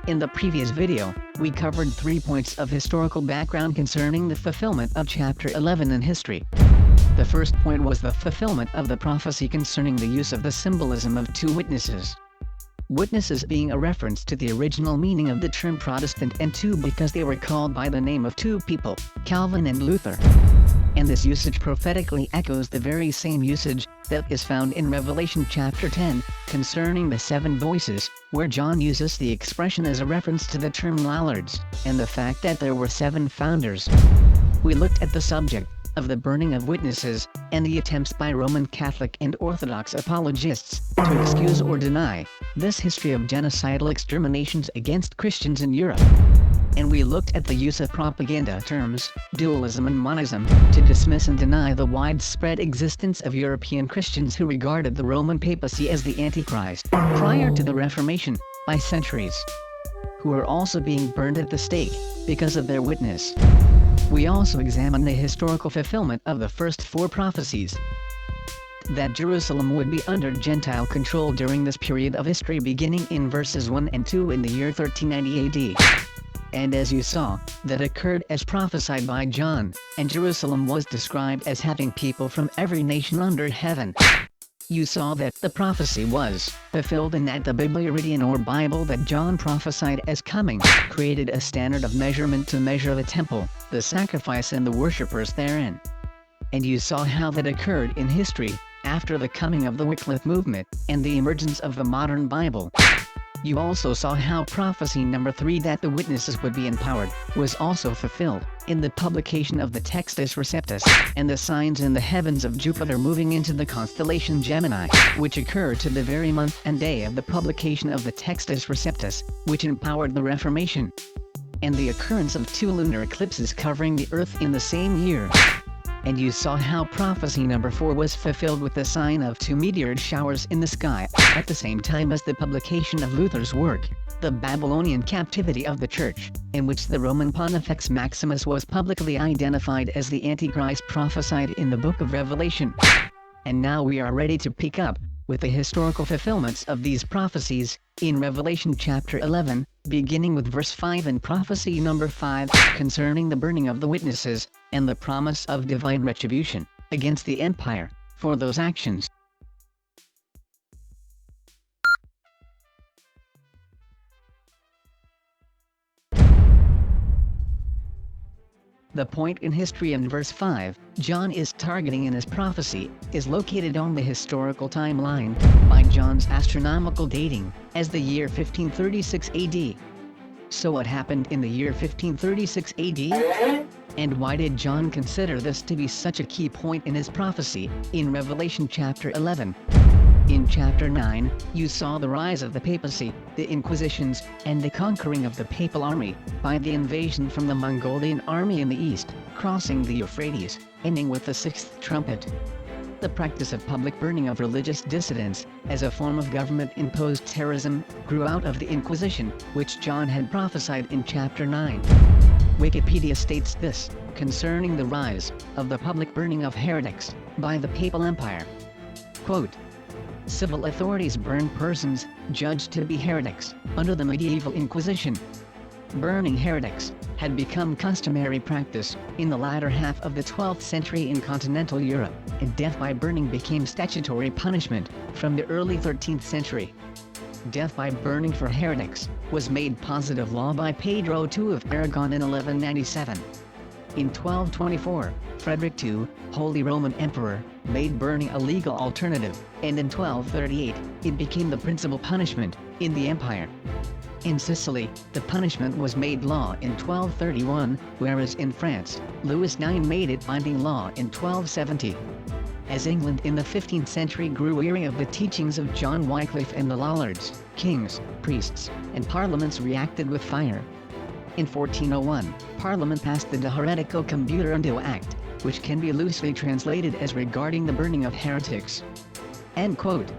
In the previous video, we covered 3 points of historical background concerning the fulfillment of chapter 11 in history. The first point was the fulfillment of the prophecy concerning the use of the symbolism of two witnesses. Witnesses being a reference to the original meaning of the term Protestant, and two because they were called by the name of two people, Calvin and Luther. And this usage prophetically echoes the very same usage that is found in Revelation chapter 10, concerning the 7 voices, where John uses the expression as a reference to the term Lollards, and the fact that there were 7 founders. We looked at the subject of the burning of witnesses, and the attempts by Roman Catholic and Orthodox apologists to excuse or deny this history of genocidal exterminations against Christians in Europe. And we looked at the use of propaganda terms, dualism and monism, to dismiss and deny the widespread existence of European Christians who regarded the Roman papacy as the Antichrist, prior to the Reformation, by centuries, who are also being burned at the stake because of their witness. We also examined the historical fulfillment of the first 4 prophecies, that Jerusalem would be under Gentile control during this period of history beginning in verses 1 and 2 in the year 1390 AD. And as you saw, that occurred as prophesied by John, and Jerusalem was described as having people from every nation under heaven. You saw that the prophecy was fulfilled in that the Biblioridion or Bible that John prophesied as coming, created a standard of measurement to measure the temple, the sacrifice and the worshippers therein. And you saw how that occurred in history, after the coming of the Wycliffe movement, and the emergence of the modern Bible. You also saw how prophecy number 3, that the witnesses would be empowered, was also fulfilled, in the publication of the Textus Receptus, and the signs in the heavens of Jupiter moving into the constellation Gemini, which occurred to the very month and day of the publication of the Textus Receptus, which empowered the Reformation. And the occurrence of 2 lunar eclipses covering the Earth in the same year. And you saw how prophecy number 4 was fulfilled with the sign of 2 meteoroid showers in the sky, at the same time as the publication of Luther's work, The Babylonian Captivity of the Church, in which the Roman Pontifex Maximus was publicly identified as the Antichrist prophesied in the book of Revelation. And now we are ready to pick up with the historical fulfillments of these prophecies, in Revelation chapter 11, beginning with verse 5 and prophecy number 5, concerning the burning of the witnesses, and the promise of divine retribution against the empire for those actions. The point in history in verse 5, John is targeting in his prophecy, is located on the historical timeline, by John's astronomical dating, as the year 1536 AD. So what happened in the year 1536 AD? And why did John consider this to be such a key point in his prophecy, in Revelation chapter 11? In chapter 9, you saw the rise of the papacy, the Inquisitions, and the conquering of the papal army, by the invasion from the Mongolian army in the east, crossing the Euphrates, ending with the 6th trumpet. The practice of public burning of religious dissidents, as a form of government-imposed terrorism, grew out of the Inquisition, which John had prophesied in chapter 9. Wikipedia states this, concerning the rise of the public burning of heretics, by the Papal Empire. Quote, civil authorities burned persons judged to be heretics under the medieval Inquisition. Burning heretics had become customary practice in the latter half of the 12th century in continental Europe, and death by burning became statutory punishment from the early 13th century. Death by burning for heretics was made positive law by Pedro II of Aragon in 1197. In 1224, Frederick II, Holy Roman Emperor, made burning a legal alternative, and in 1238, it became the principal punishment in the empire. In Sicily, the punishment was made law in 1231, whereas in France, Louis IX made it binding law in 1270. As England in the 15th century grew weary of the teachings of John Wycliffe and the Lollards, kings, priests, and parliaments reacted with fire. In 1401, Parliament passed the De Heretico Computerando Act, which can be loosely translated as regarding the burning of heretics. End quote.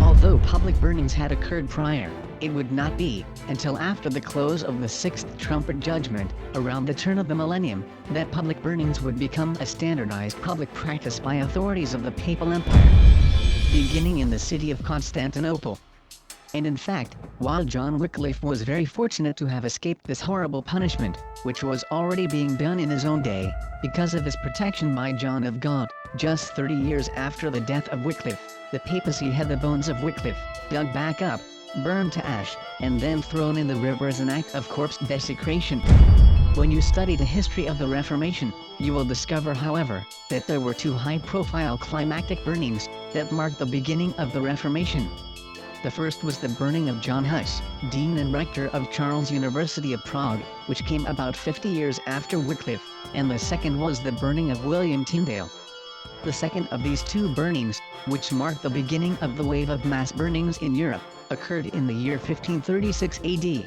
Although public burnings had occurred prior, it would not be until after the close of the 6th trumpet judgment, around the turn of the millennium, that public burnings would become a standardized public practice by authorities of the Papal Empire, beginning in the city of Constantinople. And in fact, while John Wycliffe was very fortunate to have escaped this horrible punishment, which was already being done in his own day, because of his protection by John of Gaunt, just 30 years after the death of Wycliffe, the papacy had the bones of Wycliffe dug back up, burned to ash, and then thrown in the river as an act of corpse desecration. When you study the history of the Reformation, you will discover, however, that there were two high-profile climactic burnings that marked the beginning of the Reformation. The first was the burning of John Huss, Dean and Rector of Charles University of Prague, which came about 50 years after Wycliffe, and the second was the burning of William Tyndale. The second of these two burnings, which marked the beginning of the wave of mass burnings in Europe, occurred in the year 1536 AD.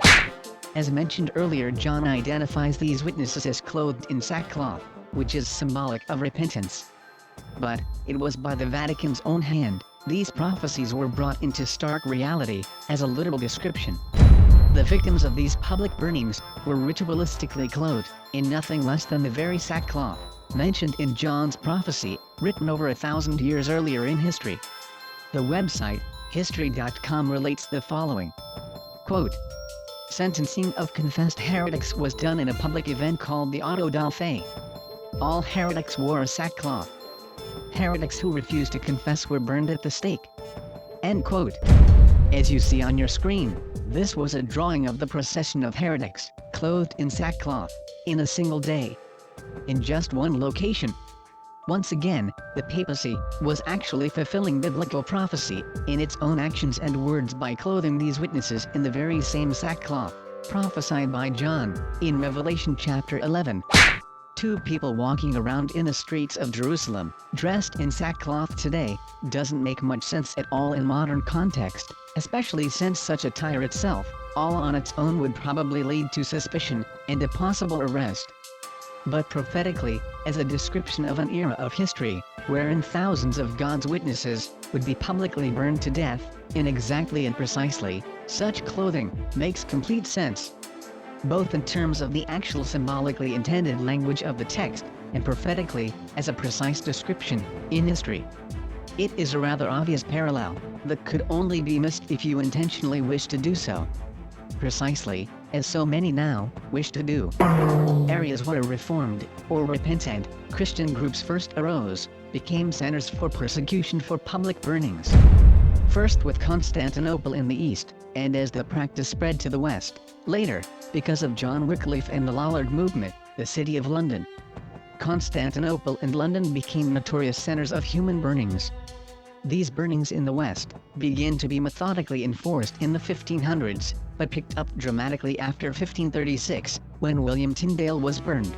As mentioned earlier, John identifies these witnesses as clothed in sackcloth, which is symbolic of repentance. But it was by the Vatican's own hand these prophecies were brought into stark reality, as a literal description. The victims of these public burnings were ritualistically clothed in nothing less than the very sackcloth mentioned in John's prophecy, written over 1,000 years earlier in history. The website, history.com, relates the following. Quote, "Sentencing of confessed heretics was done in a public event called the auto da fe. All heretics wore a sackcloth. Heretics who refused to confess were burned at the stake." End quote. As you see on your screen, this was a drawing of the procession of heretics, clothed in sackcloth, in a single day, in just one location. Once again, the papacy was actually fulfilling biblical prophecy in its own actions and words by clothing these witnesses in the very same sackcloth prophesied by John in Revelation chapter 11. Two people walking around in the streets of Jerusalem, dressed in sackcloth today, doesn't make much sense at all in modern context, especially since such attire itself, all on its own, would probably lead to suspicion and a possible arrest. But prophetically, as a description of an era of history, wherein thousands of God's witnesses would be publicly burned to death, in exactly and precisely such clothing makes complete sense, both in terms of the actual symbolically intended language of the text, and prophetically, as a precise description in history. It is a rather obvious parallel that could only be missed if you intentionally wish to do so. Precisely, as so many now wish to do. Areas where Reformed, or repentant, Christian groups first arose, became centers for persecution for public burnings. First with Constantinople in the east, and as the practice spread to the west, later, because of John Wycliffe and the Lollard movement, the city of London. Constantinople and London became notorious centers of human burnings. These burnings in the west began to be methodically enforced in the 1500s, but picked up dramatically after 1536, when William Tyndale was burned.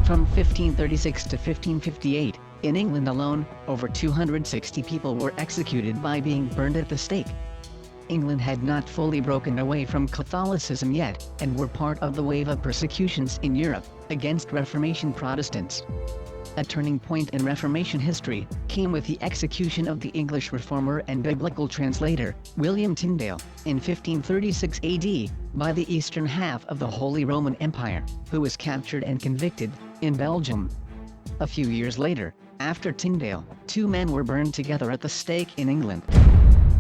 From 1536 to 1558, in England alone, over 260 people were executed by being burned at the stake. England had not fully broken away from Catholicism yet, and were part of the wave of persecutions in Europe against Reformation Protestants. A turning point in Reformation history came with the execution of the English reformer and biblical translator, William Tyndale, in 1536 AD, by the eastern half of the Holy Roman Empire, who was captured and convicted in Belgium. A few years later, after Tyndale, two men were burned together at the stake in England.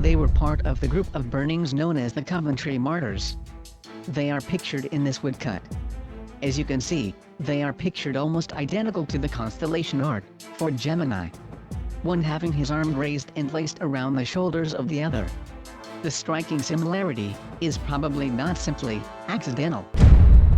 They were part of the group of burnings known as the Coventry Martyrs. They are pictured in this woodcut. As you can see, they are pictured almost identical to the constellation art for Gemini, one having his arm raised and placed around the shoulders of the other. The striking similarity is probably not simply accidental.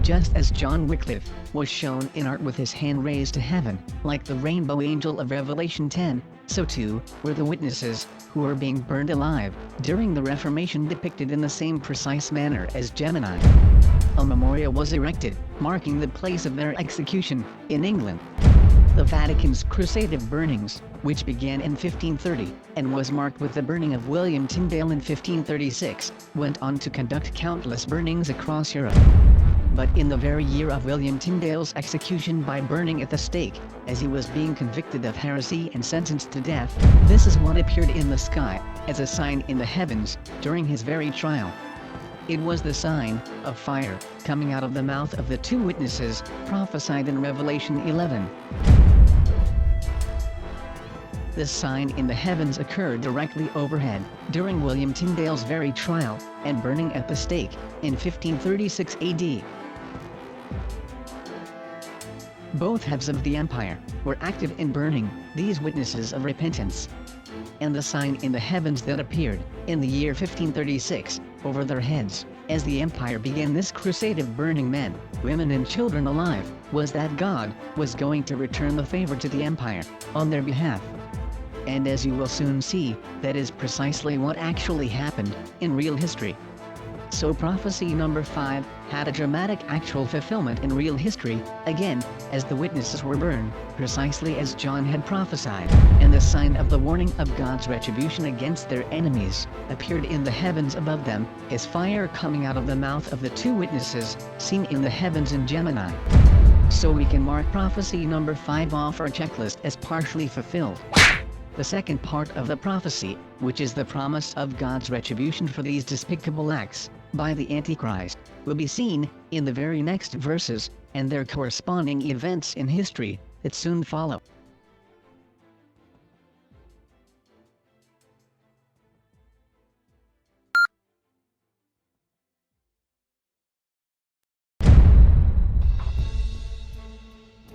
Just as John Wycliffe was shown in art with his hand raised to heaven, like the rainbow angel of Revelation 10, so too were the witnesses who were being burned alive during the Reformation depicted in the same precise manner as Gemini. A memorial was erected, marking the place of their execution, in England. The Vatican's Crusade of Burnings, which began in 1530, and was marked with the burning of William Tyndale in 1536, went on to conduct countless burnings across Europe. But in the very year of William Tyndale's execution by burning at the stake, as he was being convicted of heresy and sentenced to death, this is what appeared in the sky, as a sign in the heavens, during his very trial. It was the sign of fire, coming out of the mouth of the two witnesses, prophesied in Revelation 11. This sign in the heavens occurred directly overhead, during William Tyndale's very trial, and burning at the stake, in 1536 AD. Both heads of the empire were active in burning these witnesses of repentance. And the sign in the heavens that appeared, in the year 1536, over their heads, as the empire began this crusade of burning men, women and children alive, was that God was going to return the favor to the empire, on their behalf. And as you will soon see, that is precisely what actually happened, in real history. So prophecy number 5 had a dramatic actual fulfillment in real history, again, as the witnesses were burned, precisely as John had prophesied, and the sign of the warning of God's retribution against their enemies appeared in the heavens above them, as fire coming out of the mouth of the 2 witnesses, seen in the heavens in Gemini. So we can mark prophecy number 5 off our checklist as partially fulfilled. The second part of the prophecy, which is the promise of God's retribution for these despicable acts, by the Antichrist, will be seen, in the very next verses, and their corresponding events in history, that soon follow.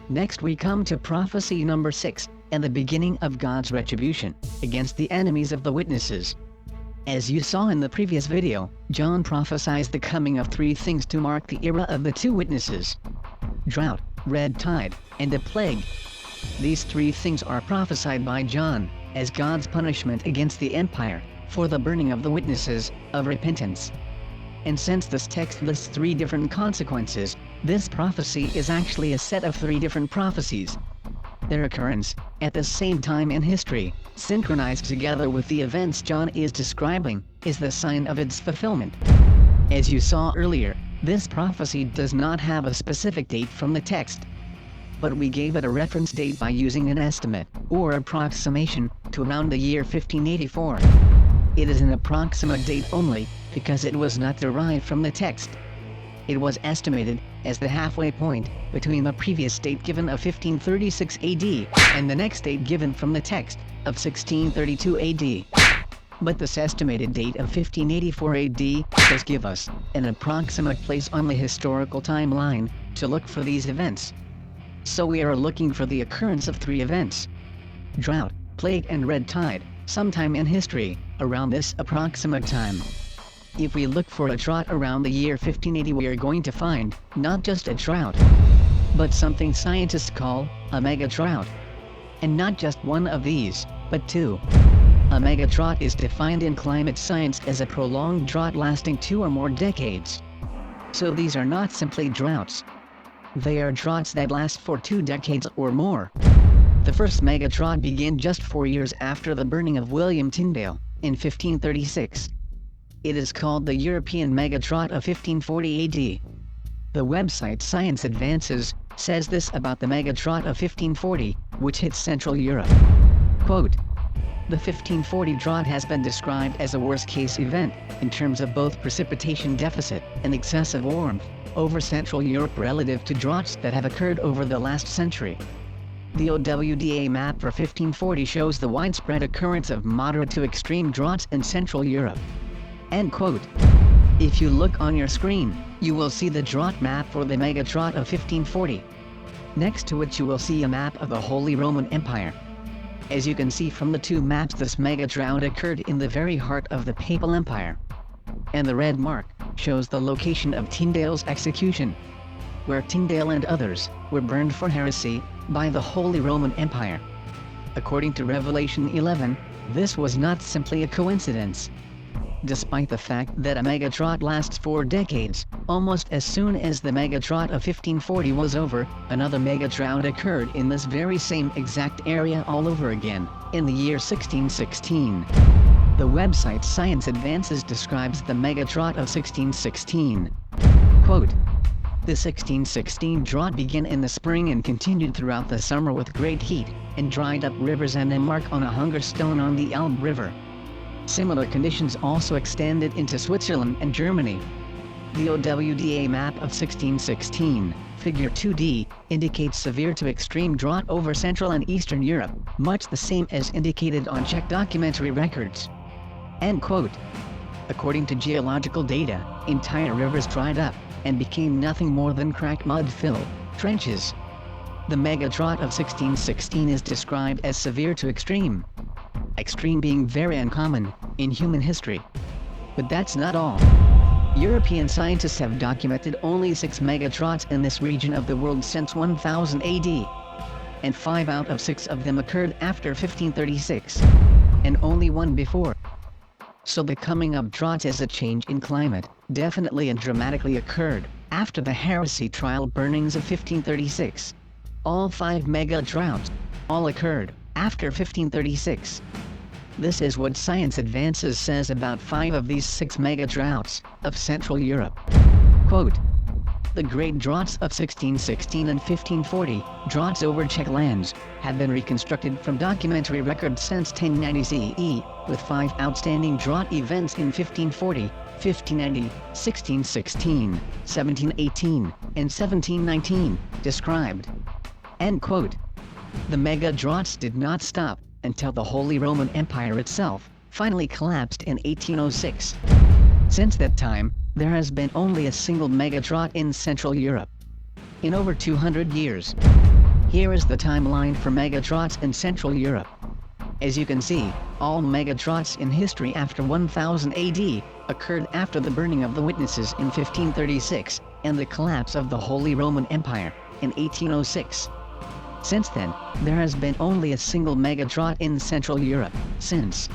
Next we come to prophecy number 6, and the beginning of God's retribution, against the enemies of the witnesses. As you saw in the previous video, John prophesies the coming of 3 things to mark the era of the 2 witnesses: drought, red tide, and a plague. These 3 things are prophesied by John, as God's punishment against the empire, for the burning of the witnesses, of repentance. And since this text lists 3 different consequences, this prophecy is actually a set of 3 different prophecies. Their occurrence, at the same time in history, synchronized together with the events John is describing, is the sign of its fulfillment. As you saw earlier, this prophecy does not have a specific date from the text, but we gave it a reference date by using an estimate, or approximation, to around the year 1584. It is an approximate date only, because it was not derived from the text. It was estimated as the halfway point between the previous date given of 1536 AD and the next date given from the text of 1632 AD. But this estimated date of 1584 AD does give us an approximate place on the historical timeline to look for these events. So we are looking for the occurrence of 3 events: drought, plague and red tide, sometime in history, around this approximate time. If we look for a drought around the year 1580, we are going to find, not just a drought, but something scientists call a mega drought. And not just one of these, but 2. A mega drought is defined in climate science as a prolonged drought lasting 2 or more decades. So these are not simply droughts. They are droughts that last for 2 decades or more. The first mega drought began just 4 years after the burning of William Tyndale, in 1536. It is called the European mega drought of 1540 AD. The website Science Advances says this about the mega drought of 1540, which hit Central Europe. Quote, "The 1540 drought has been described as a worst-case event, in terms of both precipitation deficit and excessive warmth, over Central Europe relative to droughts that have occurred over the last century. The OWDA map for 1540 shows the widespread occurrence of moderate to extreme droughts in Central Europe." End quote. If you look on your screen, you will see the drought map for the mega drought of 1540. Next to it you will see a map of the Holy Roman Empire. As you can see from the 2 maps, this mega drought occurred in the very heart of the Papal Empire. And the red mark shows the location of Tyndale's execution, where Tyndale and others were burned for heresy by the Holy Roman Empire. According to Revelation 11, this was not simply a coincidence. Despite the fact that a mega drought lasts 4 decades, almost as soon as the mega drought of 1540 was over, another mega drought occurred in this very same exact area all over again, in the year 1616. The website Science Advances describes the mega drought of 1616. Quote, "The 1616 drought began in the spring and continued throughout the summer with great heat, and dried up rivers and a mark on a hunger stone on the Elbe River. Similar conditions also extended into Switzerland and Germany. The OWDA map of 1616, figure 2D, indicates severe to extreme drought over Central and Eastern Europe, much the same as indicated on Czech documentary records. End quote. According to geological data, entire rivers dried up, and became nothing more than cracked mud-filled trenches. The mega drought of 1616 is described as severe to extreme. Extreme being very uncommon in human history. But that's not all. European scientists have documented only 6 mega droughts in this region of the world since 1000 AD. And 5 out of 6 of them occurred after 1536. And only 1 before. So the coming of droughts as a change in climate, definitely and dramatically occurred, after the heresy trial burnings of 1536. All 5 mega droughts, all occurred, after 1536. This is what Science Advances says about 5 of these 6 mega droughts, of Central Europe. Quote, the great droughts of 1616 and 1540, droughts over Czech lands, have been reconstructed from documentary records since 1090 CE, with 5 outstanding drought events in 1540, 1590, 1616, 1718, and 1719, described. End quote. The mega droughts did not stop until the Holy Roman Empire itself finally collapsed in 1806. Since that time, there has been only a single mega drought in Central Europe. In over 200 years. Here is the timeline for mega droughts in Central Europe. As you can see, all mega droughts in history after 1000 AD occurred after the burning of the witnesses in 1536 and the collapse of the Holy Roman Empire in 1806. Since then, there has been only a single mega drought in Central Europe since.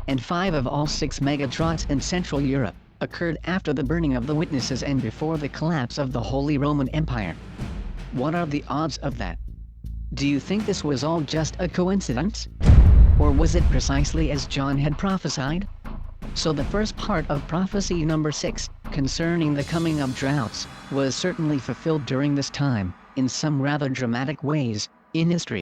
And 5 of all 6 mega droughts in Central Europe occurred after the burning of the witnesses and before the collapse of the Holy Roman Empire. What are the odds of that? Do you think this was all just a coincidence? Or was it precisely as John had prophesied? So the first part of prophecy number 6, concerning the coming of droughts, was certainly fulfilled during this time, in some rather dramatic ways, in history.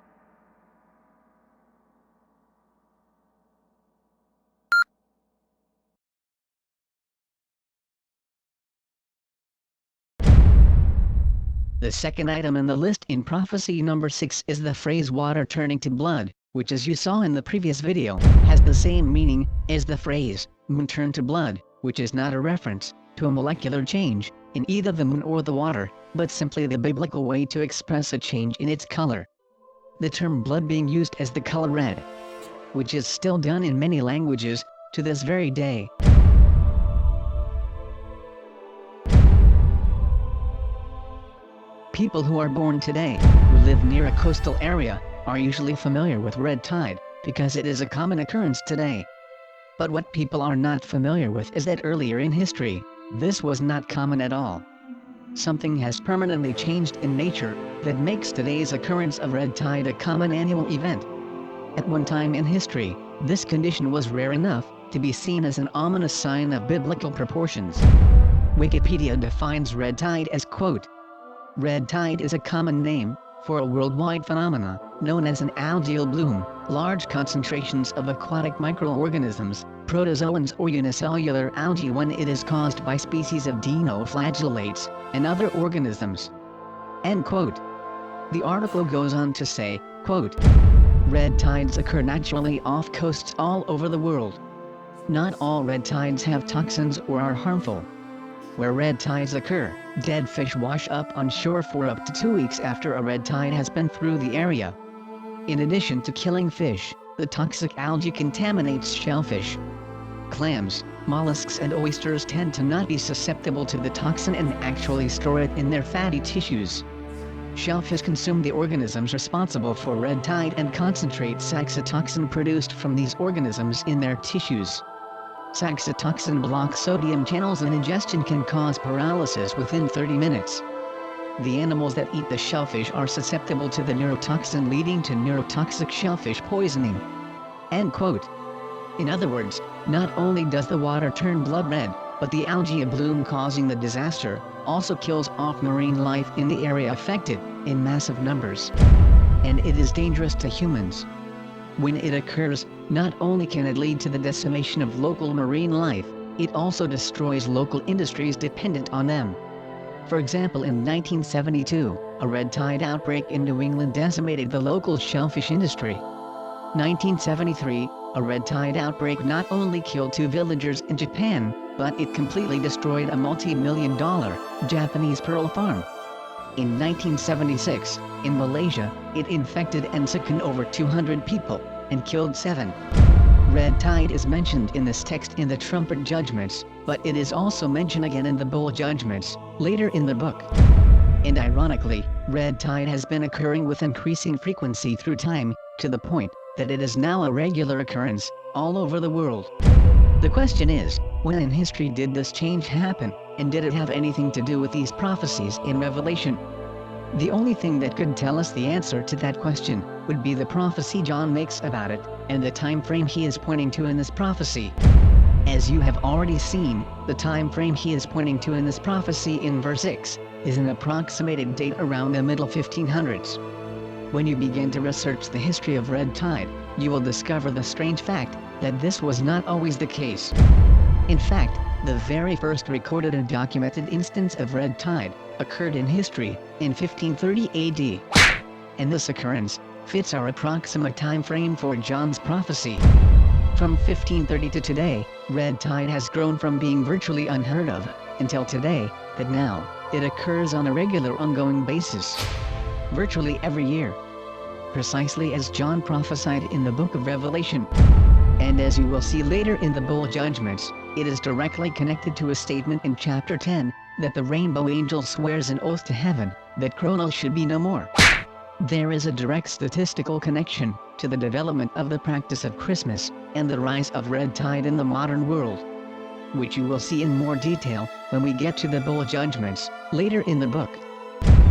The second item in the list in prophecy number 6 is the phrase water turning to blood, which as you saw in the previous video, has the same meaning as the phrase moon turned to blood, which is not a reference to a molecular change in either the moon or the water, but simply the biblical way to express a change in its color. The term blood being used as the color red, which is still done in many languages to this very day. People who are born today, who live near a coastal area, are usually familiar with red tide, because it is a common occurrence today. But what people are not familiar with is that earlier in history, this was not common at all. Something has permanently changed in nature that makes today's occurrence of red tide a common annual event. At one time in history, this condition was rare enough to be seen as an ominous sign of biblical proportions. Wikipedia defines red tide as, quote, red tide is a common name for a worldwide phenomena known as an algal bloom, large concentrations of aquatic microorganisms, protozoans or unicellular algae when it is caused by species of dinoflagellates and other organisms. End quote. The article goes on to say, quote, red tides occur naturally off coasts all over the world. Not all red tides have toxins or are harmful. Where red tides occur, dead fish wash up on shore for up to 2 weeks after a red tide has been through the area. In addition to killing fish, the toxic algae contaminates shellfish. Clams, mollusks and oysters tend to not be susceptible to the toxin and actually store it in their fatty tissues. Shellfish consume the organisms responsible for red tide and concentrate saxitoxin produced from these organisms in their tissues. Saxitoxin blocks sodium channels and ingestion can cause paralysis within 30 minutes. The animals that eat the shellfish are susceptible to the neurotoxin leading to neurotoxic shellfish poisoning. End quote. In other words, not only does the water turn blood red, but the algae bloom causing the disaster also kills off marine life in the area affected in massive numbers. And it is dangerous to humans. When it occurs, not only can it lead to the decimation of local marine life, it also destroys local industries dependent on them. For example, in 1972, a red tide outbreak in New England decimated the local shellfish industry. 1973, a red tide outbreak not only killed 2 villagers in Japan, but it completely destroyed a multi-million-dollar Japanese pearl farm. In 1976, in Malaysia, it infected and sickened over 200 people, and killed 7. Red tide is mentioned in this text in the trumpet judgments, but it is also mentioned again in the bowl judgments, later in the book. And ironically, red tide has been occurring with increasing frequency through time, to the point that it is now a regular occurrence, all over the world. The question is, when in history did this change happen, and did it have anything to do with these prophecies in Revelation? The only thing that could tell us the answer to that question, would be the prophecy John makes about it, and the time frame he is pointing to in this prophecy. As you have already seen, the time frame he is pointing to in this prophecy in verse 6, is an approximated date around the middle 1500s. When you begin to research the history of red tide, you will discover the strange fact, that this was not always the case. In fact, the very first recorded and documented instance of red tide, occurred in history, in 1530 AD. And this occurrence, fits our approximate time frame for John's prophecy. From 1530 to today, red tide has grown from being virtually unheard of, until today, that now, it occurs on a regular ongoing basis. Virtually every year. Precisely as John prophesied in the book of Revelation. And as you will see later in the bowl judgments, it is directly connected to a statement in chapter 10, that the rainbow angel swears an oath to heaven, that Cromwell should be no more. There is a direct statistical connection, to the development of the practice of Christmas, and the rise of red tide in the modern world. Which you will see in more detail, when we get to the bowl judgments, later in the book.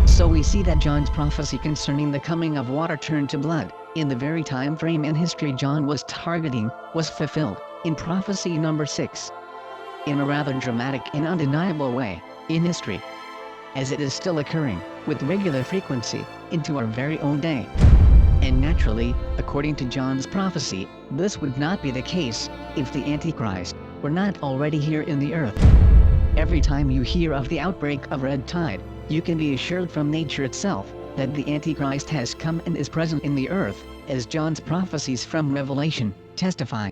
So we see that John's prophecy concerning the coming of water turned to blood, in the very time frame in history John was targeting, was fulfilled, in prophecy number 6. In a rather dramatic and undeniable way, in history. As it is still occurring, with regular frequency, into our very own day. And naturally, according to John's prophecy, this would not be the case, if the Antichrist were not already here in the earth. Every time you hear of the outbreak of red tide, you can be assured from nature itself, that the Antichrist has come and is present in the earth, as John's prophecies from Revelation testify.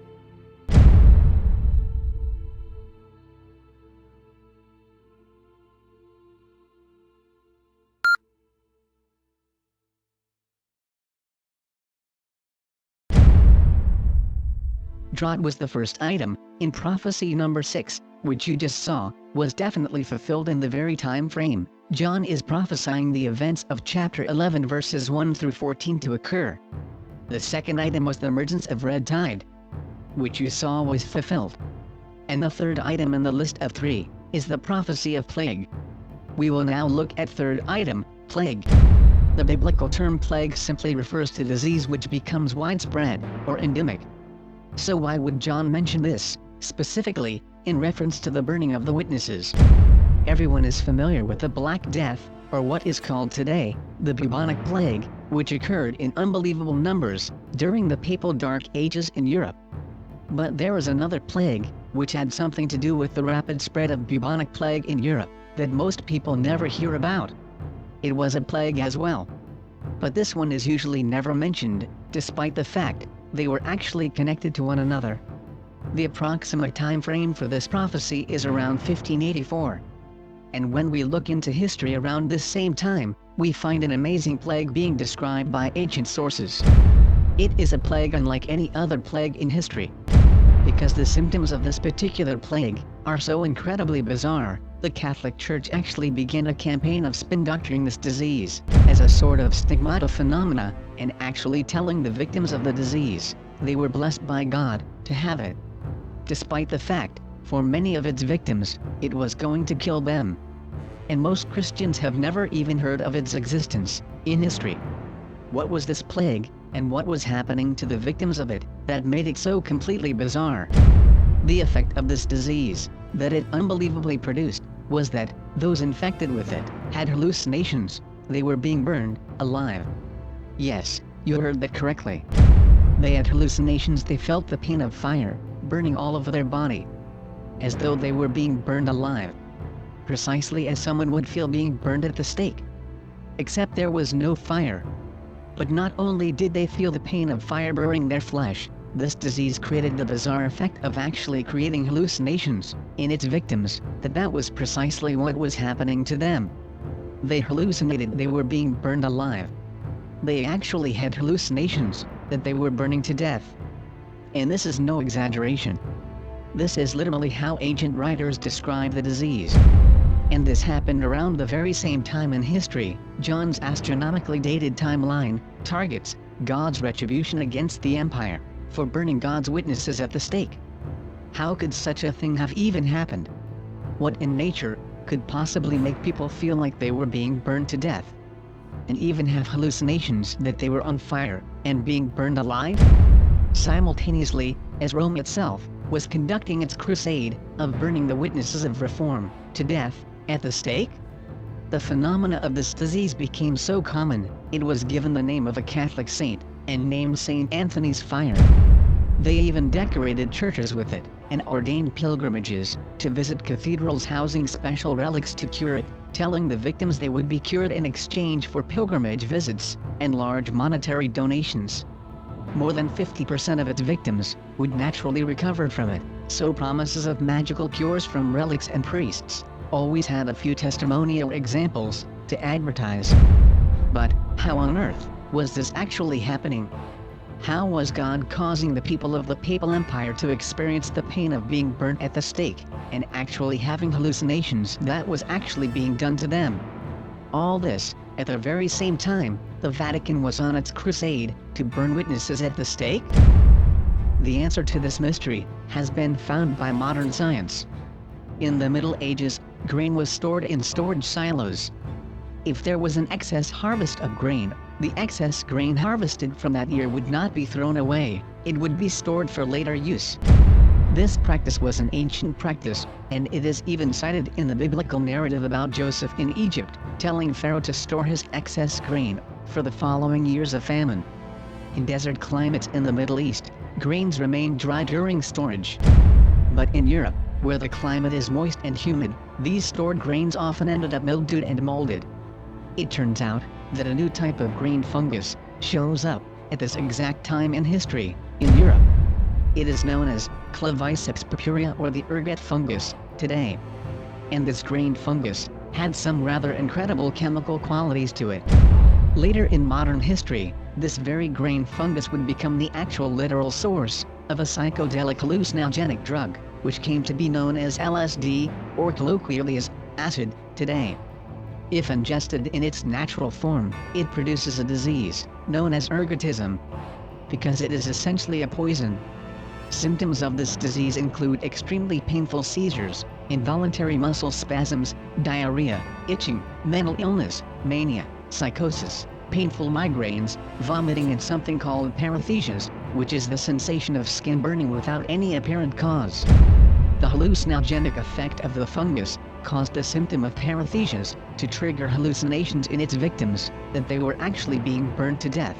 Drought was the first item, in prophecy number 6, which you just saw, was definitely fulfilled in the very time frame. John is prophesying the events of chapter 11 verses 1 through 14 to occur. The second item was the emergence of red tide, which you saw was fulfilled. And the third item in the list of 3, is the prophecy of plague. We will now look at third item, plague. The biblical term plague simply refers to disease which becomes widespread, or endemic. So why would John mention this, specifically, in reference to the burning of the witnesses? Everyone is familiar with the Black Death, or what is called today, the bubonic plague, which occurred in unbelievable numbers, during the papal Dark Ages in Europe. But there was another plague, which had something to do with the rapid spread of bubonic plague in Europe, that most people never hear about. It was a plague as well. But this one is usually never mentioned, despite the fact, they were actually connected to one another. The approximate time frame for this prophecy is around 1584. And when we look into history around this same time, we find an amazing plague being described by ancient sources. It is a plague unlike any other plague in history. Because the symptoms of this particular plague are so incredibly bizarre, the Catholic Church actually began a campaign of spin doctoring this disease, as a sort of stigmata phenomena, and actually telling the victims of the disease, they were blessed by God, to have it. Despite the fact, for many of its victims, it was going to kill them. And most Christians have never even heard of its existence, in history. What was this plague, and what was happening to the victims of it, that made it so completely bizarre? The effect of this disease, that it unbelievably produced, was that, those infected with it, had hallucinations, they were being burned, alive. Yes, you heard that correctly. They had hallucinations, they felt the pain of fire, burning all over their body. as though they were being burned alive. Precisely as someone would feel being burned at the stake. Except there was no fire. But not only did they feel the pain of fire burning their flesh, this disease created the bizarre effect of actually creating hallucinations in its victims, that was precisely what was happening to them. They hallucinated they were being burned alive. They actually had hallucinations that they were burning to death. And this is no exaggeration. This is literally how ancient writers describe the disease. And this happened around the very same time in history. John's astronomically dated timeline targets God's retribution against the empire for burning God's witnesses at the stake. How could such a thing have even happened? What in nature could possibly make people feel like they were being burned to death? And even have hallucinations that they were on fire and being burned alive? Simultaneously, as Rome itself was conducting its crusade of burning the witnesses of reform to death at the stake? The phenomena of this disease became so common, it was given the name of a Catholic saint, and named St. Anthony's Fire. They even decorated churches with it, and ordained pilgrimages to visit cathedrals housing special relics to cure it, telling the victims they would be cured in exchange for pilgrimage visits and large monetary donations. More than 50% of its victims would naturally recover from it, so promises of magical cures from relics and priests always had a few testimonial examples to advertise. But how on earth was this actually happening? How was God causing the people of the Papal Empire to experience the pain of being burnt at the stake, and actually having hallucinations that was actually being done to them? All this, at the very same time, the Vatican was on its crusade to burn witnesses at the stake? The answer to this mystery has been found by modern science. In the Middle Ages, grain was stored in storage silos. If there was an excess harvest of grain, the excess grain harvested from that year would not be thrown away, it would be stored for later use. This practice was an ancient practice, and it is even cited in the biblical narrative about Joseph in Egypt, telling Pharaoh to store his excess grain for the following years of famine. In desert climates in the Middle East, grains remain dry during storage. But in Europe, where the climate is moist and humid, these stored grains often ended up mildewed and molded. It turns out that a new type of grain fungus shows up at this exact time in history in Europe. It is known as Claviceps purpurea, or the ergot fungus today. And this grain fungus had some rather incredible chemical qualities to it. Later in modern history, this very grain fungus would become the actual literal source of a psychedelic hallucinogenic drug, which came to be known as LSD, or colloquially as acid, today. If ingested in its natural form, it produces a disease known as ergotism, because it is essentially a poison. Symptoms of this disease include extremely painful seizures, involuntary muscle spasms, diarrhea, itching, mental illness, mania, psychosis, painful migraines, vomiting, and something called paresthesias, which is the sensation of skin burning without any apparent cause. The hallucinogenic effect of the fungus caused the symptom of paresthesias to trigger hallucinations in its victims that they were actually being burned to death.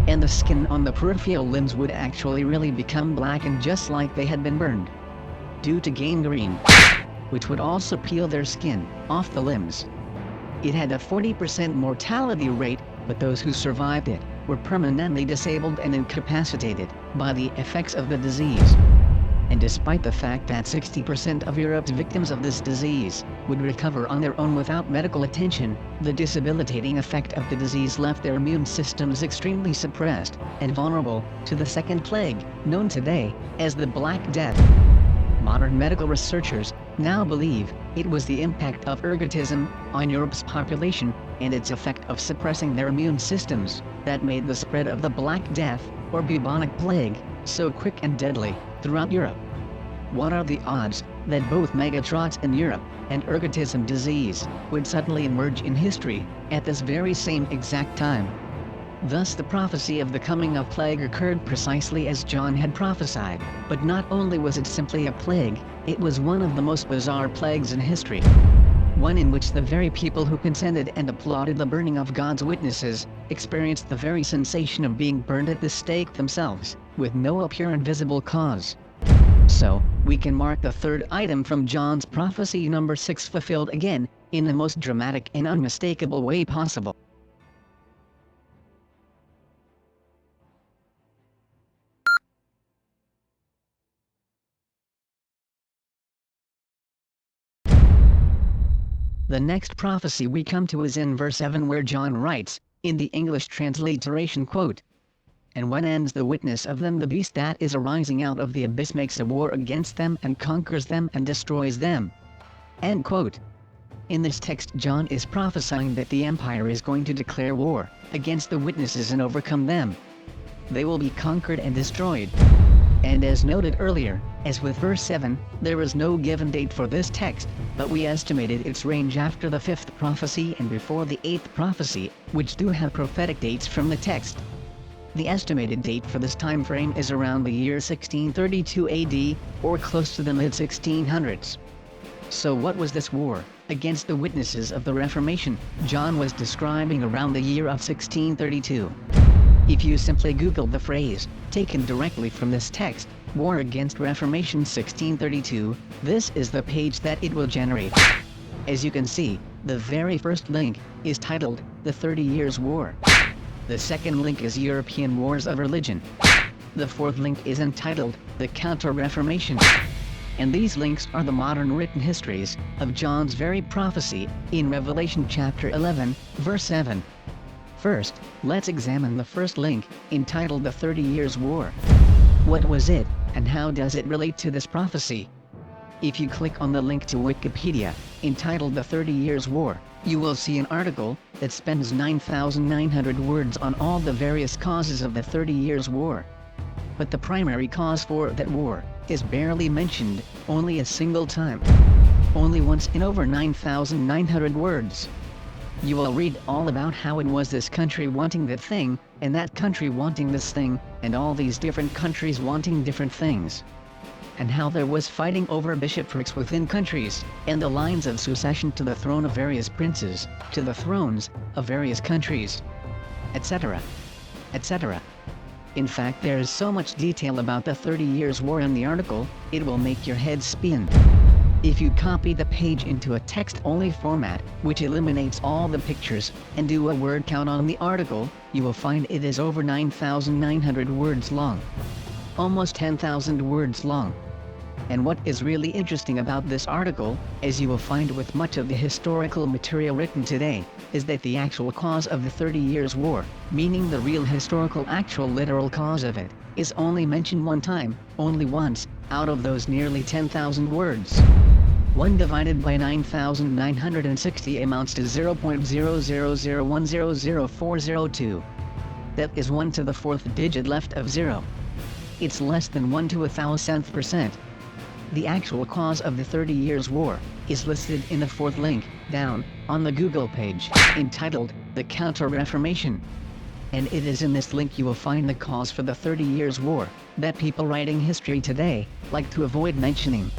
And the skin on the peripheral limbs would actually really become blackened just like they had been burned, due to gangrene, which would also peel their skin off the limbs. It had a 40% mortality rate, but those who survived it were permanently disabled and incapacitated by the effects of the disease. And despite the fact that 60% of Europe's victims of this disease would recover on their own without medical attention, the debilitating effect of the disease left their immune systems extremely suppressed and vulnerable to the second plague, known today as the Black Death. Modern medical researchers now believe it was the impact of ergotism on Europe's population and its effect of suppressing their immune systems that made the spread of the Black Death, or bubonic plague, so quick and deadly throughout Europe. What are the odds that both megatroughs in Europe and ergotism disease would suddenly emerge in history at this very same exact time? Thus the prophecy of the coming of plague occurred precisely as John had prophesied, but not only was it simply a plague, it was one of the most bizarre plagues in history. One in which the very people who consented and applauded the burning of God's witnesses experienced the very sensation of being burned at the stake themselves, with no apparent visible cause. So, we can mark the third item from John's prophecy number 6 fulfilled again, in the most dramatic and unmistakable way possible. The next prophecy we come to is in verse 7, where John writes, in the English transliteration, quote, "And when ends the witness of them, the beast that is arising out of the abyss makes a war against them and conquers them and destroys them." End quote. In this text, John is prophesying that the empire is going to declare war against the witnesses and overcome them. They will be conquered and destroyed. And as noted earlier, as with verse 7, there is no given date for this text, but we estimated its range after the 5th prophecy and before the 8th prophecy, which do have prophetic dates from the text. The estimated date for this time frame is around the year 1632 AD, or close to the mid-1600s. So what was this war against the witnesses of the Reformation John was describing around the year of 1632? If you simply Google the phrase, taken directly from this text, War Against Reformation 1632, this is the page that it will generate. As you can see, the very first link is titled, The 30 Years' War. The second link is European Wars of Religion. The fourth link is entitled, The Counter-Reformation. And these links are the modern written histories of John's very prophecy in Revelation chapter 11, verse 7. First, let's examine the first link, entitled The 30 Years' War. What was it, and how does it relate to this prophecy? If you click on the link to Wikipedia, entitled The 30 Years' War, you will see an article that spends 9,900 words on all the various causes of the 30 Years' War. But the primary cause for that war is barely mentioned, only a single time. Only once in over 9,900 words. You will read all about how it was this country wanting that thing, and that country wanting this thing, and all these different countries wanting different things. And how there was fighting over bishoprics within countries, and the lines of succession to the throne of various princes, to the thrones of various countries, etc. etc. In fact, there is so much detail about the 30 Years' War in the article, it will make your head spin. If you copy the page into a text-only format, which eliminates all the pictures, and do a word count on the article, you will find it is over 9,900 words long. Almost 10,000 words long. And what is really interesting about this article, as you will find with much of the historical material written today, is that the actual cause of the 30 Years' War, meaning the real historical actual literal cause of it, is only mentioned one time, only once, out of those nearly 10,000 words. 1 divided by 9,960 amounts to 0.0001000402. That is 1 to the 4th digit left of 0. It's less than 1 to 1,000%. The actual cause of the 30 Years' War is listed in the 4th link, down, on the Google page, entitled, The Counter-Reformation. And it is in this link you will find the cause for the 30 Years' War, that people writing history today, like to avoid mentioning.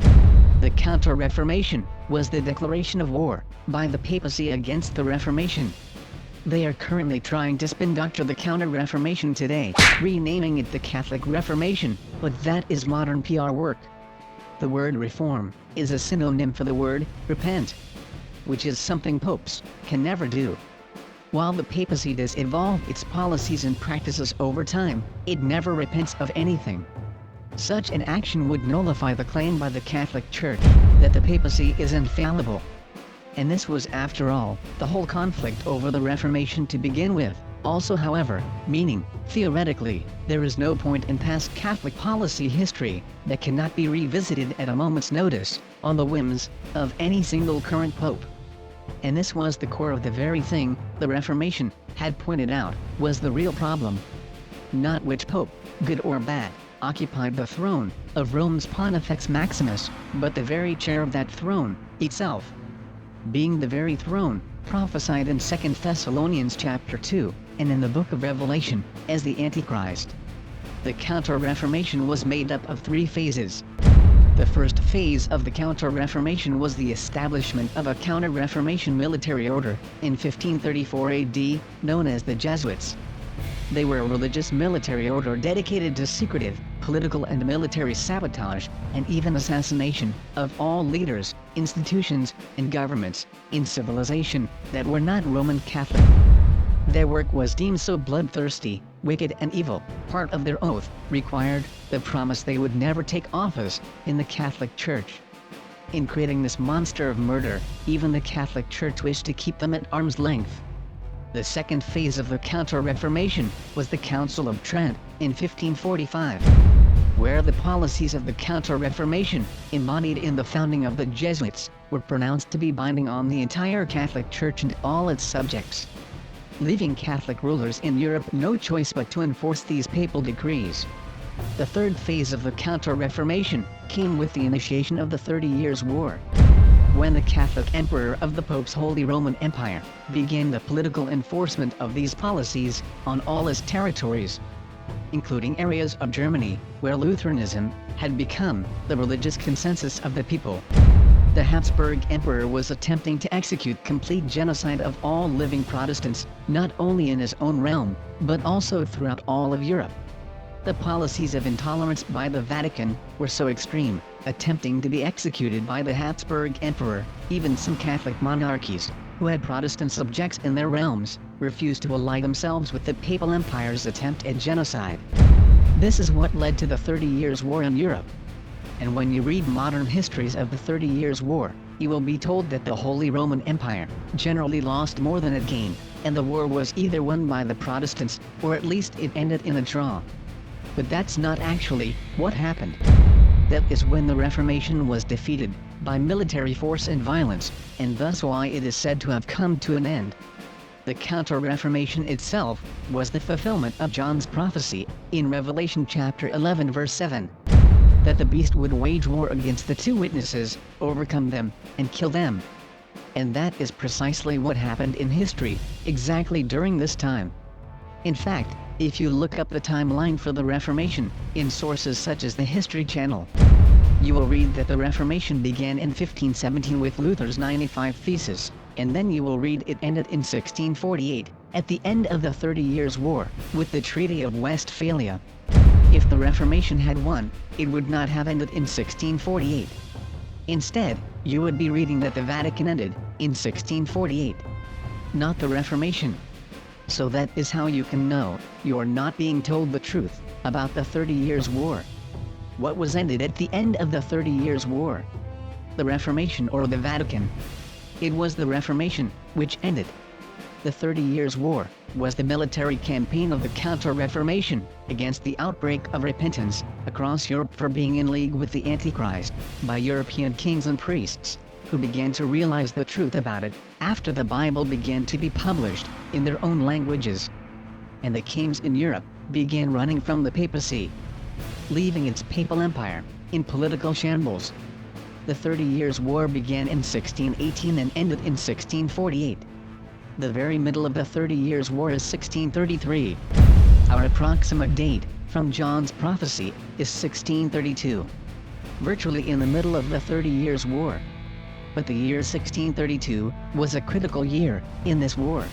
The Counter-Reformation was the declaration of war by the papacy against the Reformation. They are currently trying to spin doctor the Counter-Reformation today, renaming it the Catholic Reformation, but that is modern PR work. The word reform is a synonym for the word repent, which is something popes can never do. While the papacy does evolve its policies and practices over time, it never repents of anything. Such an action would nullify the claim by the Catholic Church that the papacy is infallible. And this was, after all, the whole conflict over the Reformation to begin with. Also, however, meaning, theoretically, there is no point in past Catholic policy history that cannot be revisited at a moment's notice, on the whims of any single current pope. And this was the core of the very thing the Reformation had pointed out was the real problem. Not which pope, good or bad, occupied the throne of Rome's Pontifex Maximus, but the very chair of that throne itself. Being the very throne prophesied in 2 Thessalonians chapter 2, and in the book of Revelation, as the Antichrist. The Counter-Reformation was made up of 3 phases. The first phase of the Counter-Reformation was the establishment of a Counter-Reformation military order, in 1534 AD, known as the Jesuits. They were a religious military order dedicated to secretive, political and military sabotage, and even assassination, of all leaders, institutions, and governments, in civilization, that were not Roman Catholic. Their work was deemed so bloodthirsty, wicked and evil, part of their oath, required, the promise they would never take office, in the Catholic Church. In creating this monster of murder, even the Catholic Church wished to keep them at arm's length. The second phase of the Counter-Reformation was the Council of Trent, in 1545, where the policies of the Counter-Reformation, embodied in the founding of the Jesuits, were pronounced to be binding on the entire Catholic Church and all its subjects, leaving Catholic rulers in Europe no choice but to enforce these papal decrees. The third phase of the Counter-Reformation came with the initiation of the 30 Years' War, when the Catholic Emperor of the Pope's Holy Roman Empire began the political enforcement of these policies on all its territories, including areas of Germany where Lutheranism had become the religious consensus of the people. The Habsburg Emperor was attempting to execute complete genocide of all living Protestants, not only in his own realm, but also throughout all of Europe. The policies of intolerance by the Vatican were so extreme, attempting to be executed by the Habsburg Emperor. Even some Catholic monarchies, who had Protestant subjects in their realms, refused to ally themselves with the Papal Empire's attempt at genocide. This is what led to the 30 Years' War in Europe. And when you read modern histories of the 30 Years' War, you will be told that the Holy Roman Empire generally lost more than it gained, and the war was either won by the Protestants, or at least it ended in a draw. But that's not actually what happened. That is when the Reformation was defeated by military force and violence, and thus why it is said to have come to an end. The Counter-Reformation itself was the fulfillment of John's prophecy in Revelation chapter 11 verse 7, that the beast would wage war against the two witnesses, overcome them, and kill them. And that is precisely what happened in history, exactly during this time. In fact, if you look up the timeline for the Reformation, in sources such as the History Channel, you will read that the Reformation began in 1517 with Luther's 95 Theses, and then you will read it ended in 1648, at the end of the 30 Years' War, with the Treaty of Westphalia. If the Reformation had won, it would not have ended in 1648. Instead, you would be reading that the Vatican ended in 1648, not the Reformation. So that is how you can know you're not being told the truth about the 30 Years' War. What was ended at the end of the 30 Years' War? The Reformation or the Vatican? It was the Reformation which ended. The 30 Years' War was the military campaign of the Counter-Reformation against the outbreak of repentance across Europe for being in league with the Antichrist by European kings and priests, who began to realize the truth about it after the Bible began to be published in their own languages. And the kings in Europe began running from the papacy, leaving its papal empire in political shambles. The 30 Years' War began in 1618 and ended in 1648. The very middle of the 30 Years' War is 1633. Our approximate date from John's prophecy is 1632. Virtually in the middle of the 30 Years' War. But the year 1632 was a critical year in this war,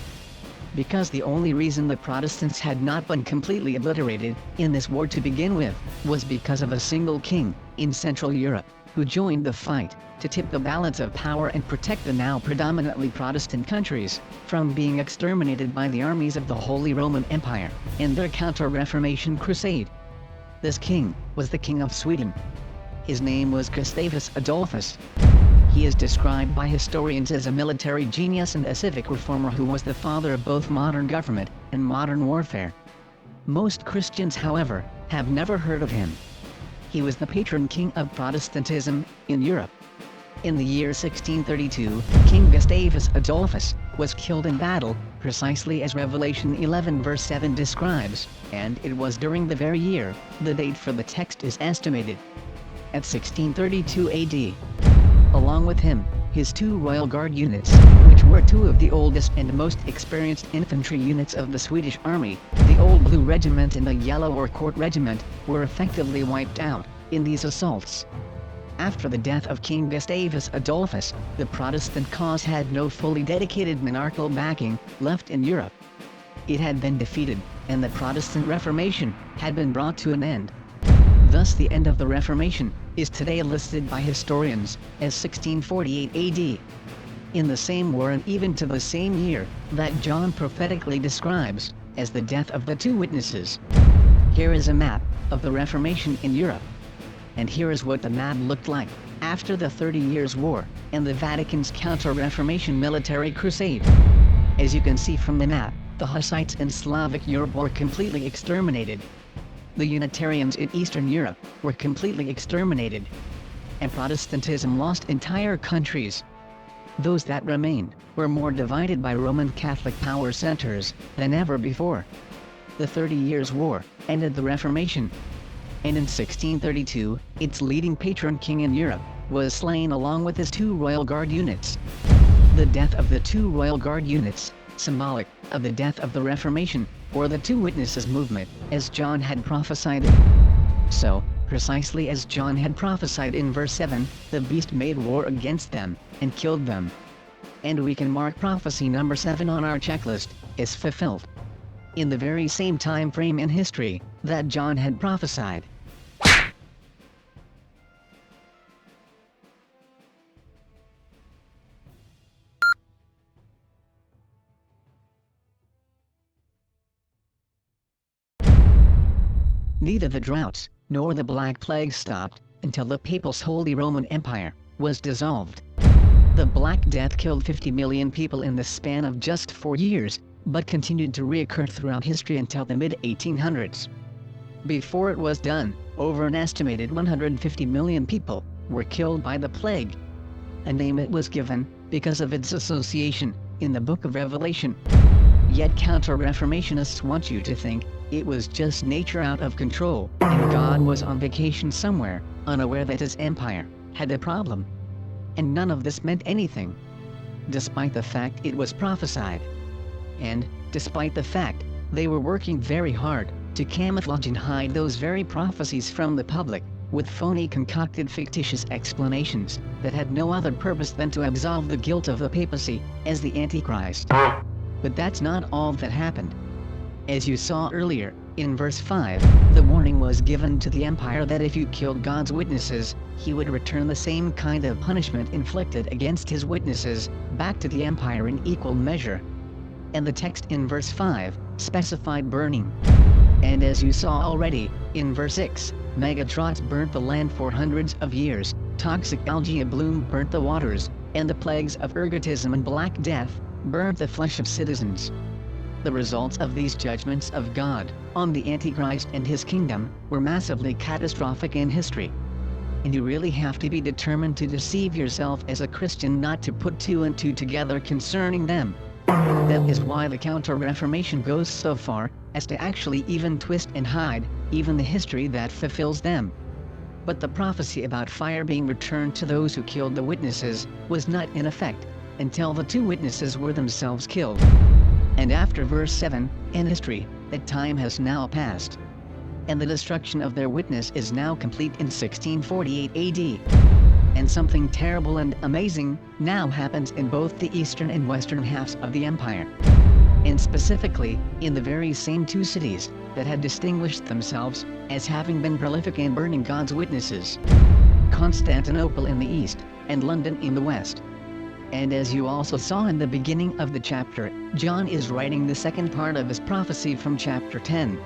because the only reason the Protestants had not been completely obliterated in this war to begin with was because of a single king in Central Europe who joined the fight to tip the balance of power and protect the now predominantly Protestant countries from being exterminated by the armies of the Holy Roman Empire in their Counter-Reformation crusade. This king was the King of Sweden. His name was Gustavus Adolphus. He is described by historians as a military genius and a civic reformer who was the father of both modern government and modern warfare. Most Christians, however, have never heard of him. He was the patron king of Protestantism in Europe. In the year 1632, King Gustavus Adolphus was killed in battle, precisely as Revelation 11 verse 7 describes, and it was during the very year, the date for the text is estimated at 1632 AD. Along with him, his two Royal Guard units, which were two of the oldest and most experienced infantry units of the Swedish Army, the Old Blue Regiment and the Yellow or Court Regiment, were effectively wiped out in these assaults. After the death of King Gustavus Adolphus, the Protestant cause had no fully dedicated monarchical backing left in Europe. it had been defeated, and the Protestant Reformation had been brought to an end. Thus the end of the Reformation is today listed by historians as 1648 AD. In the same war and even to the same year that John prophetically describes as the death of the two witnesses. Here is a map of the Reformation in Europe. And here is what the map looked like after the 30 Years' War and the Vatican's Counter-Reformation military crusade. As you can see from the map, the Hussites in Slavic Europe were completely exterminated. The Unitarians in Eastern Europe were completely exterminated. And Protestantism lost entire countries. Those that remained were more divided by Roman Catholic power centers than ever before. The 30 Years' War ended the Reformation. And in 1632, its leading patron king in Europe was slain along with his 2 royal guard units. The death of the 2 royal guard units, symbolic of the death of the Reformation, or the Two Witnesses movement, as John had prophesied. So, precisely as John had prophesied in verse 7, the beast made war against them, and killed them. And we can mark prophecy number 7 on our checklist as fulfilled. In the very same time frame in history that John had prophesied. Neither the droughts nor the Black Plague stopped until the Papal's Holy Roman Empire was dissolved. The Black Death killed 50 million people in the span of just 4 years, but continued to reoccur throughout history until the mid-1800s. Before it was done, over an estimated 150 million people were killed by the plague. A name it was given because of its association in the book of Revelation. Yet counter-reformationists want you to think it was just nature out of control, and God was on vacation somewhere, unaware that his empire had a problem. And none of this meant anything, despite the fact it was prophesied. And, despite the fact, they were working very hard to camouflage and hide those very prophecies from the public, with phony concocted fictitious explanations that had no other purpose than to absolve the guilt of the papacy as the Antichrist. But that's not all that happened. As you saw earlier, in verse 5, the warning was given to the empire that if you killed God's witnesses, he would return the same kind of punishment inflicted against his witnesses back to the empire in equal measure. And the text in verse 5 specified burning. And as you saw already, in verse 6, megatroughs burnt the land for hundreds of years, toxic algae bloom burnt the waters, and the plagues of ergotism and Black Death burnt the flesh of citizens. The results of these judgments of God on the Antichrist and his kingdom were massively catastrophic in history. And you really have to be determined to deceive yourself as a Christian not to put 2 and 2 together concerning them. That is why the Counter-Reformation goes so far as to actually even twist and hide even the history that fulfills them. But the prophecy about fire being returned to those who killed the witnesses was not in effect until the 2 witnesses were themselves killed. And after verse 7, in history, that time has now passed. And the destruction of their witness is now complete in 1648 AD. And something terrible and amazing now happens in both the eastern and western halves of the empire. And specifically, in the very same 2 cities that had distinguished themselves as having been prolific in burning God's witnesses. Constantinople in the east, and London in the west. And as you also saw in the beginning of the chapter, John is writing the second part of his prophecy from chapter 10.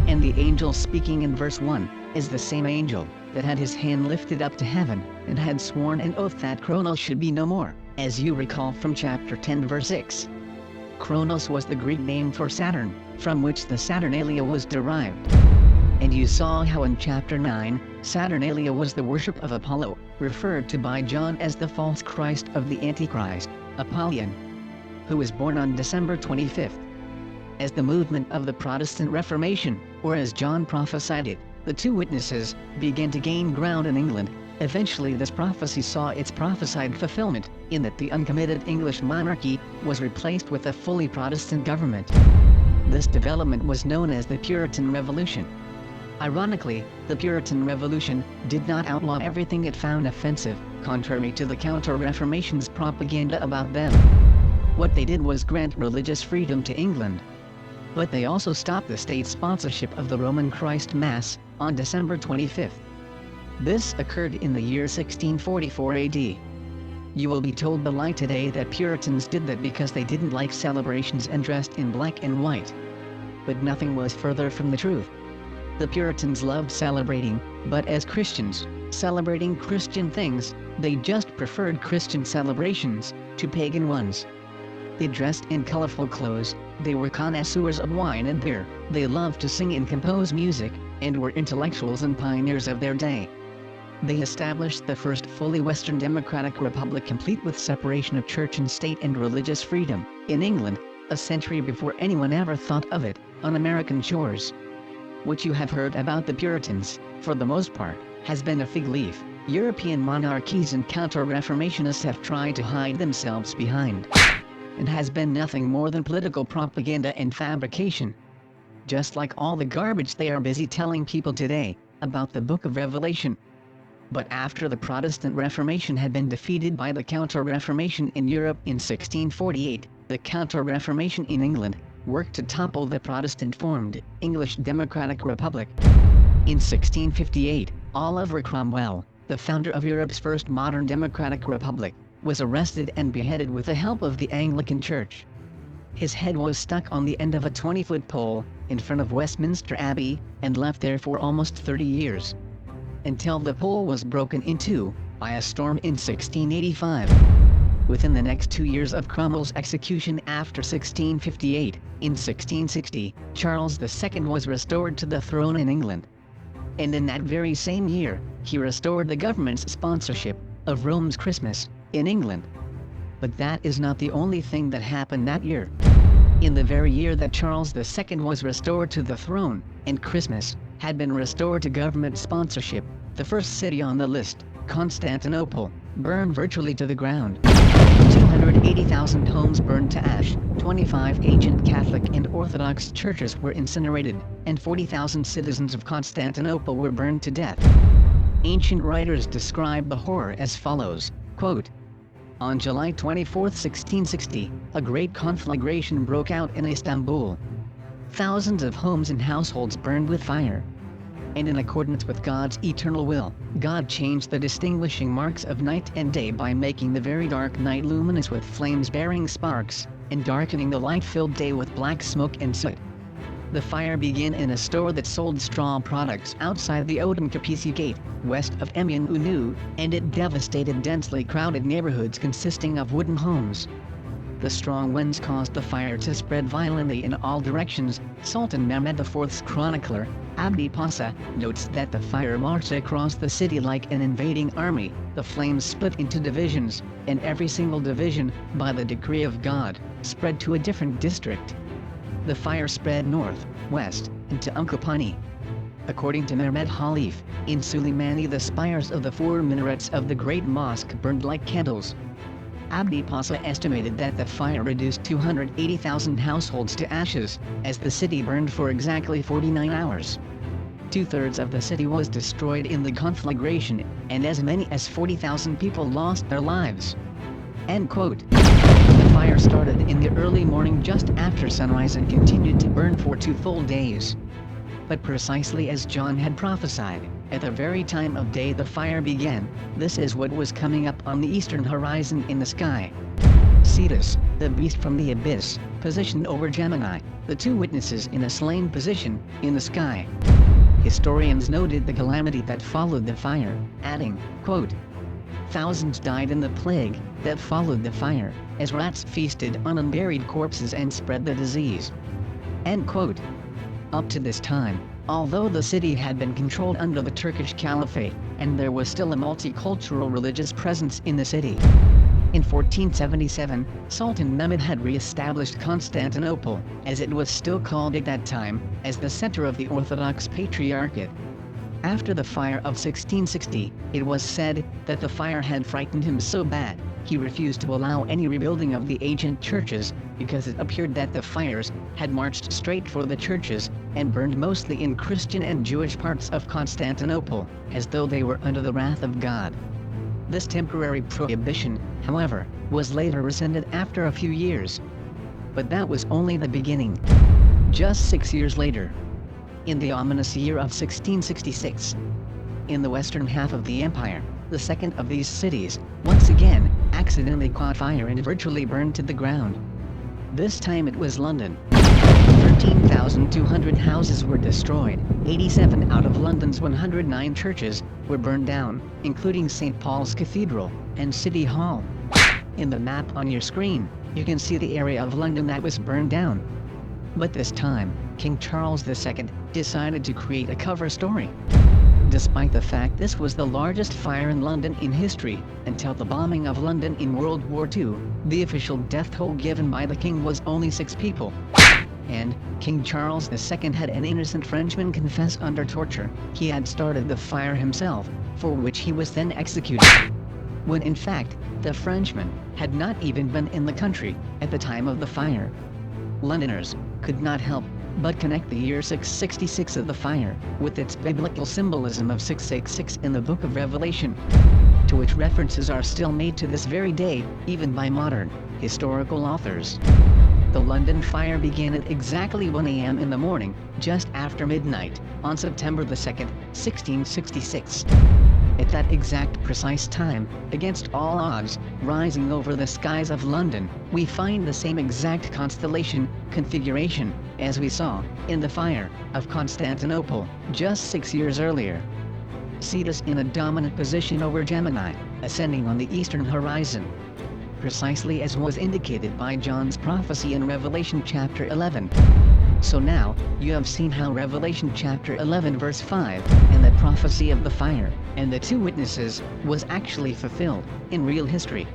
And the angel speaking in verse 1 is the same angel that had his hand lifted up to heaven and had sworn an oath that Chronos should be no more, as you recall from chapter 10 verse 6. Chronos was the Greek name for Saturn, from which the Saturnalia was derived. And you saw how in chapter 9, Saturnalia was the worship of Apollo, referred to by John as the false Christ of the Antichrist, Apollyon, who was born on December 25th. As the movement of the Protestant Reformation, or as John prophesied it, the 2 witnesses began to gain ground in England. Eventually this prophecy saw its prophesied fulfillment, in that the uncommitted English monarchy was replaced with a fully Protestant government. This development was known as the Puritan Revolution. Ironically, the Puritan Revolution did not outlaw everything it found offensive, contrary to the Counter-Reformation's propaganda about them. What they did was grant religious freedom to England. But they also stopped the state sponsorship of the Roman Christ Mass on December 25th. This occurred in the year 1644 AD. You will be told the lie today that Puritans did that because they didn't like celebrations and dressed in black and white. But nothing was further from the truth. The Puritans loved celebrating, but as Christians, celebrating Christian things, they just preferred Christian celebrations to pagan ones. They dressed in colorful clothes, they were connoisseurs of wine and beer, they loved to sing and compose music, and were intellectuals and pioneers of their day. They established the first fully Western democratic republic complete with separation of church and state and religious freedom, in England, a century before anyone ever thought of it, on American shores. What you have heard about the Puritans, for the most part, has been a fig leaf. European monarchies and counter-reformationists have tried to hide themselves behind, and has been nothing more than political propaganda and fabrication. Just like all the garbage they are busy telling people today, about the Book of Revelation. But after the Protestant Reformation had been defeated by the Counter-Reformation in Europe in 1648, the Counter-Reformation in England worked to topple the Protestant-formed English Democratic Republic. In 1658, Oliver Cromwell, the founder of Europe's first modern democratic republic, was arrested and beheaded with the help of the Anglican Church. His head was stuck on the end of a 20-foot pole in front of Westminster Abbey and left there for almost 30 years. Until the pole was broken in two by a storm in 1685. Within the next 2 years of Cromwell's execution after 1658, in 1660, Charles II was restored to the throne in England. And in that very same year, he restored the government's sponsorship of Rome's Christmas in England. But that is not the only thing that happened that year. In the very year that Charles II was restored to the throne, and Christmas had been restored to government sponsorship, the first city on the list, Constantinople, burned virtually to the ground. 280,000 homes burned to ash, 25 ancient Catholic and Orthodox churches were incinerated, and 40,000 citizens of Constantinople were burned to death. Ancient writers describe the horror as follows, quote, "On July 24, 1660, a great conflagration broke out in Istanbul. Thousands of homes and households burned with fire. And in accordance with God's eternal will, God changed the distinguishing marks of night and day by making the very dark night luminous with flames bearing sparks, and darkening the light-filled day with black smoke and soot. The fire began in a store that sold straw products outside the Odum Kapisi Gate, west of Emin Unu, and it devastated densely crowded neighborhoods consisting of wooden homes. The strong winds caused the fire to spread violently in all directions." Sultan Mehmed IV's chronicler, Abdi Pasha, notes that the fire marched across the city like an invading army. The flames split into divisions, and every single division, by the decree of God, spread to a different district. The fire spread north, west, and to Unkapani. According to Mehmed Khalif, in Suleimani the spires of the 4 minarets of the Great Mosque burned like candles. Abdi Pasha estimated that the fire reduced 280,000 households to ashes, as the city burned for exactly 49 hours. 2/3 of the city was destroyed in the conflagration, and as many as 40,000 people lost their lives. End quote. The fire started in the early morning just after sunrise and continued to burn for 2 full days. But precisely as John had prophesied, at the very time of day the fire began, this is what was coming up on the eastern horizon in the sky. Cetus, the beast from the abyss, positioned over Gemini, the 2 witnesses in a slain position, in the sky. Historians noted the calamity that followed the fire, adding, quote, "Thousands died in the plague that followed the fire, as rats feasted on unburied corpses and spread the disease." End quote. Up to this time, although the city had been controlled under the Turkish Caliphate, and there was still a multicultural religious presence in the city. In 1477, Sultan Mehmed had re-established Constantinople, as it was still called at that time, as the center of the Orthodox Patriarchate. After the fire of 1660, it was said that the fire had frightened him so bad, he refused to allow any rebuilding of the ancient churches, because it appeared that the fires had marched straight for the churches, and burned mostly in Christian and Jewish parts of Constantinople, as though they were under the wrath of God. This temporary prohibition, however, was later rescinded after a few years. But that was only the beginning. just 6 years later. In the ominous year of 1666. In the western half of the empire, the second of these cities, once again, accidentally caught fire and virtually burned to the ground. This time it was London. 13,200 houses were destroyed, 87 out of London's 109 churches were burned down, including St. Paul's Cathedral and City Hall. In the map on your screen, you can see the area of London that was burned down. But this time, King Charles II decided to create a cover story. Despite the fact this was the largest fire in London in history, until the bombing of London in World War II, the official death toll given by the king was only 6 people. And King Charles II had an innocent Frenchman confess under torture he had started the fire himself, for which he was then executed. When in fact, the Frenchman had not even been in the country at the time of the fire. Londoners could not help but connect the year 666 of the fire with its biblical symbolism of 666 in the book of Revelation, to which references are still made to this very day, even by modern historical authors. The London fire began at exactly 1 a.m. in the morning, just after midnight, on September 2nd, 1666. At that exact precise time, against all odds, rising over the skies of London, we find the same exact constellation configuration as we saw in the fire of Constantinople just 6 years earlier. Cetus in a dominant position over Gemini, ascending on the eastern horizon, precisely as was indicated by John's prophecy in Revelation chapter 11. So now, you have seen how Revelation chapter 11 verse 5, and the prophecy of the fire, and the 2 witnesses, was actually fulfilled, in real history.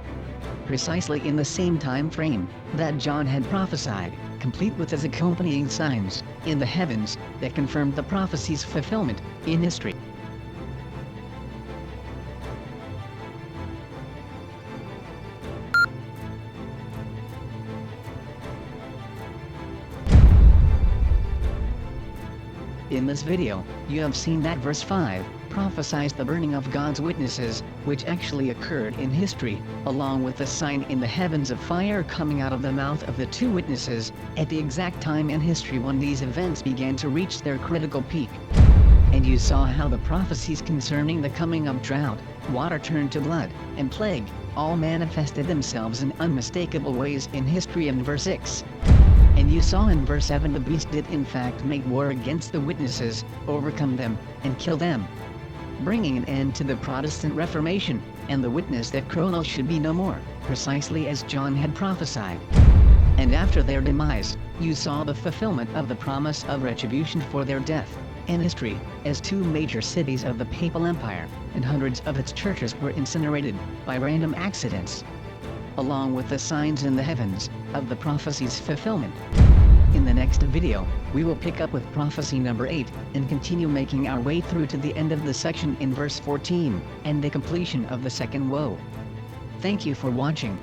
Precisely in the same time frame, that John had prophesied, complete with his accompanying signs, in the heavens, that confirmed the prophecy's fulfillment, in history. In this video, you have seen that verse 5 prophesies the burning of God's witnesses, which actually occurred in history, along with the sign in the heavens of fire coming out of the mouth of the 2 witnesses, at the exact time in history when these events began to reach their critical peak. And you saw how the prophecies concerning the coming of drought, water turned to blood, and plague, all manifested themselves in unmistakable ways in history in verse 6. And you saw in verse 7 the beast did in fact make war against the witnesses, overcome them, and kill them, bringing an end to the Protestant Reformation, and the witness that Cromwell should be no more, precisely as John had prophesied. And after their demise, you saw the fulfillment of the promise of retribution for their death, in history, as 2 major cities of the Papal Empire, and hundreds of its churches were incinerated, by random accidents, along with the signs in the heavens, of the prophecy's fulfillment. In the next video, we will pick up with prophecy number 8, and continue making our way through to the end of the section in verse 14, and the completion of the second woe. Thank you for watching.